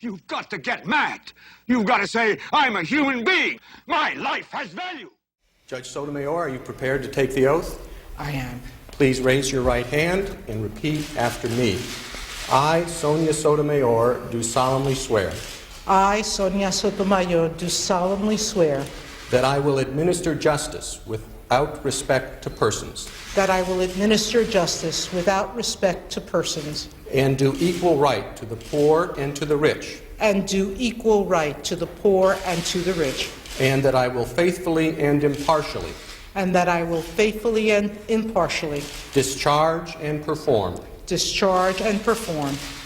You've got to get mad. You've got to say, I'm a human being. My life has value. Judge Sotomayor, are you prepared to take the oath? I am. Please raise your right hand and repeat after me. I, Sonia Sotomayor, do solemnly swear I, Sonia Sotomayor, do solemnly swear that I will administer justice without respect to persons that I will administer justice without respect to persons and do equal right to the poor and to the rich, and do equal right to the poor and to the rich, and that I will faithfully and impartially and that I will faithfully and impartially discharge and perform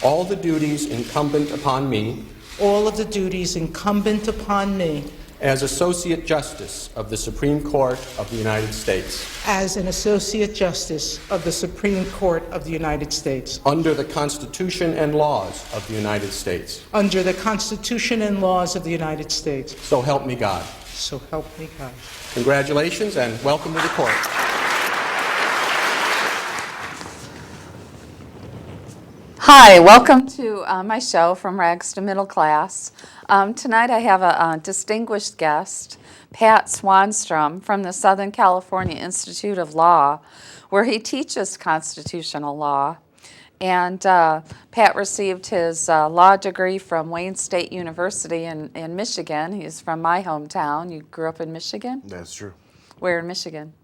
all the duties incumbent upon me all of the duties incumbent upon me as Associate Justice of the Supreme Court of the United States, as an Associate Justice of the Supreme Court of the United States, under the Constitution and laws of the United States. under the Constitution and laws of the United States. So help me God. So help me God. Congratulations and welcome to the court. Hi, welcome to my show, From Rags to Middle Class. Tonight I have a distinguished guest, Pat Swanstrom from the Southern California Institute of Law, where he teaches constitutional law. And Pat received his law degree from Wayne State University in Michigan. He's from my hometown. You grew up in Michigan? That's true. Where in Michigan?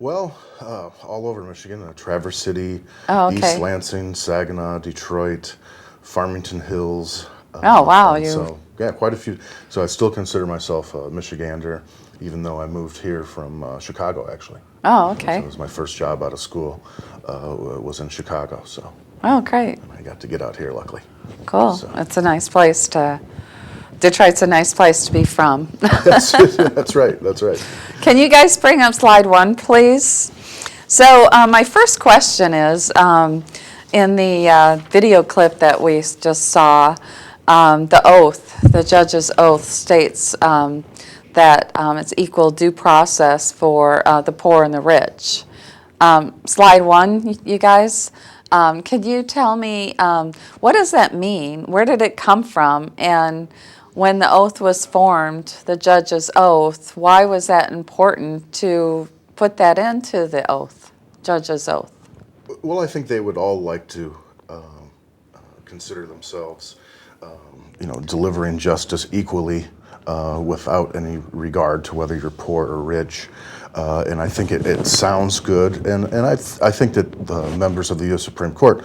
Well, all over Michigan, Traverse City, Oh, okay. East Lansing, Saginaw, Detroit, Farmington Hills. Oh, wow, So, yeah, quite a few. So I still consider myself a Michigander, even though I moved here from Chicago, actually. Oh, okay. So it was my first job out of school, was in Chicago, so Oh, great. I got to get out here, luckily. Cool. So. It's a nice place Detroit's a nice place to be from. That's right, that's right. Can you guys bring up slide 1, please? So my first question is, in the video clip that we just saw, the oath, the judge's oath states that it's equal due process for the poor and the rich. Slide 1, you guys, can you tell me, what does that mean? Where did it come from? And when the oath was formed, the judge's oath, why was that important to put that into the oath, judge's oath? Well, I think they would all like to consider themselves, delivering justice equally without any regard to whether you're poor or rich. And I think it sounds good. And I think that the members of the U.S. Supreme Court,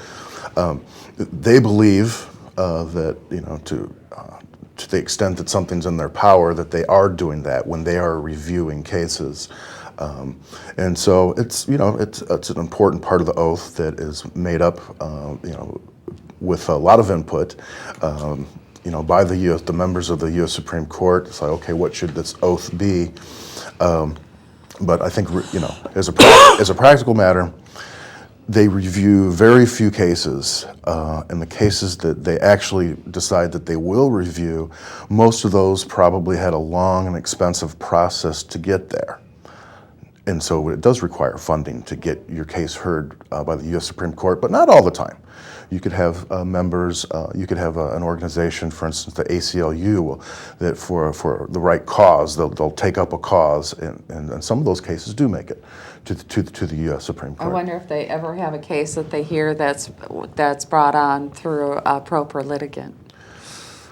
they believe that, to the extent that something's in their power, that they are doing that when they are reviewing cases. And so it's an important part of the oath that is made up, with a lot of input, by the members of the U.S. Supreme Court. It's like, okay, what should this oath be? But I think, as a practical matter, they review very few cases, and the cases that they actually decide that they will review, most of those probably had a long and expensive process to get there. And so it does require funding to get your case heard by the U.S. Supreme Court, but not all the time. You could have members, you could have an organization, for instance, the ACLU, that for the right cause, they'll take up a cause, and some of those cases do make it to the U.S. Supreme Court. I wonder if they ever have a case that they hear that's brought on through a pro per litigant.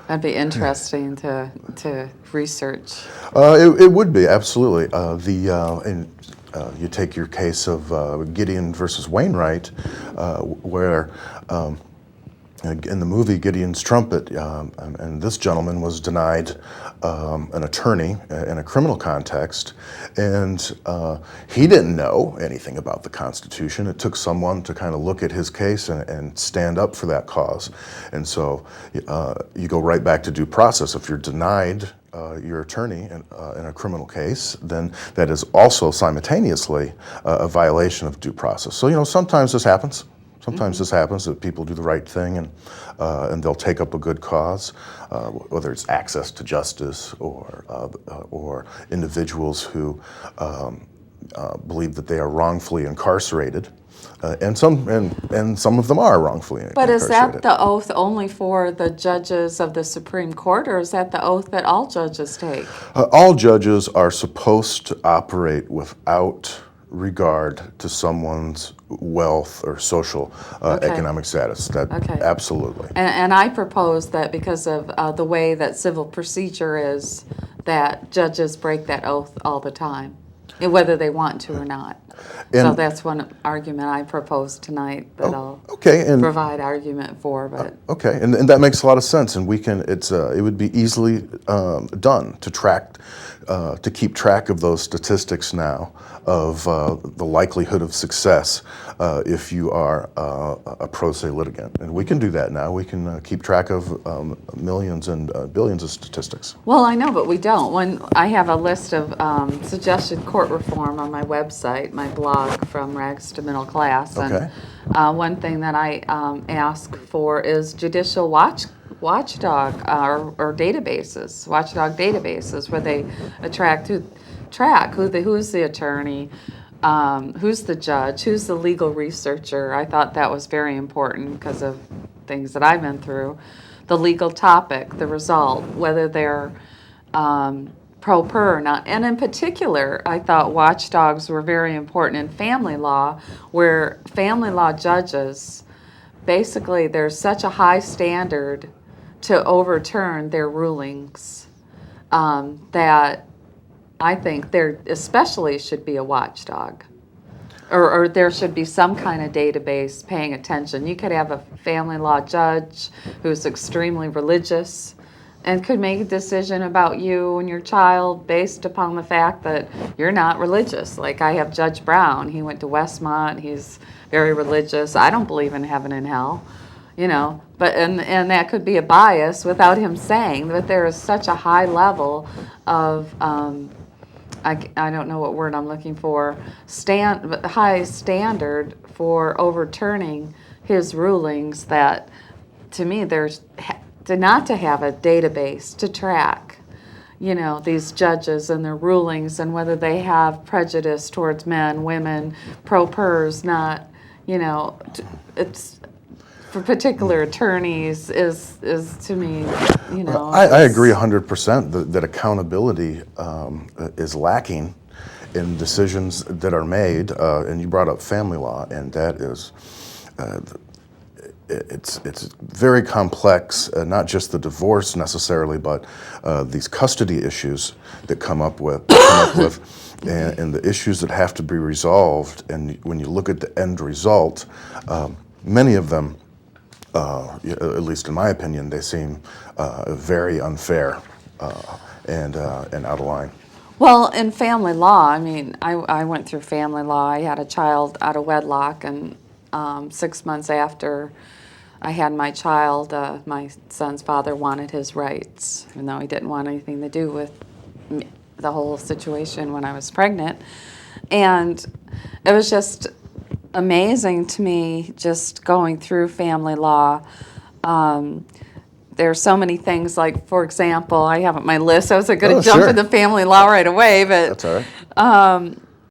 That'd be interesting to research. It would be, absolutely. You take your case of Gideon versus Wainwright, where in the movie Gideon's Trumpet, and this gentleman was denied an attorney in a criminal context, and he didn't know anything about the Constitution. It took someone to kind of look at his case and stand up for that cause. And so you go right back to due process. If you're denied your attorney in a criminal case, then that is also simultaneously a violation of due process. So, sometimes this happens. Sometimes this happens, that people do the right thing and they'll take up a good cause, whether it's access to justice or individuals who believe that they are wrongfully incarcerated, and some of them are wrongfully But incarcerated. is that the oath only for the judges of the Supreme Court, or is that the oath that all judges take? All judges are supposed to operate without regard to someone's wealth or social economic status. That Okay. absolutely. And I propose that because of the way that civil procedure is, that judges break that oath all the time, whether they want to or not. So And- that's one argument I propose tonight that I'll Okay, and provide argument for. But okay, and that makes a lot of sense, and we can. It would be easily done to keep track of those statistics now of the likelihood of success if you are a pro se litigant, and we can do that now. We can keep track of millions and billions of statistics. well, I know, but we don't. When I have a list of suggested court reform on my website, my blog, From Rags to Middle Class, Okay. and one thing that I ask for is judicial watchdog or databases, watchdog databases, where they track who's the attorney, who's the judge, who's the legal researcher. I thought that was very important because of things that I've been through. The legal topic, the result, whether they're pro per or not. And in particular, I thought watchdogs were very important in family law, where family law judges, basically there's such a high standard to overturn their rulings that I think there especially should be a watchdog. Or there should be some kind of database paying attention. You could have a family law judge who's extremely religious and could make a decision about you and your child based upon the fact that you're not religious. Like I have Judge Brown. He went to Westmont. He's very religious. I don't believe in heaven and hell, but and that could be a bias without him saying. But there is such a high level of I don't know what word I'm looking for, high standard for overturning his rulings that, to me, there's not to have a database to track, these judges and their rulings and whether they have prejudice towards men, women, pro pers, not, it's for particular attorneys is to me, I agree 100% that accountability is lacking in decisions that are made, and you brought up family law, and that is, it's very complex, not just the divorce necessarily, but these custody issues that come up with, and the issues that have to be resolved. And when you look at the end result, many of them, at least in my opinion, they seem very unfair and out of line. Well, in family law, I mean, I went through family law. I had a child out of wedlock, and 6 months after I had my child, my son's father wanted his rights, even though he didn't want anything to do with the whole situation when I was pregnant. And it was just amazing to me just going through family law. There are so many things, like, for example, I have on my list. I was going to jump sure. into family law right away, but That's all right.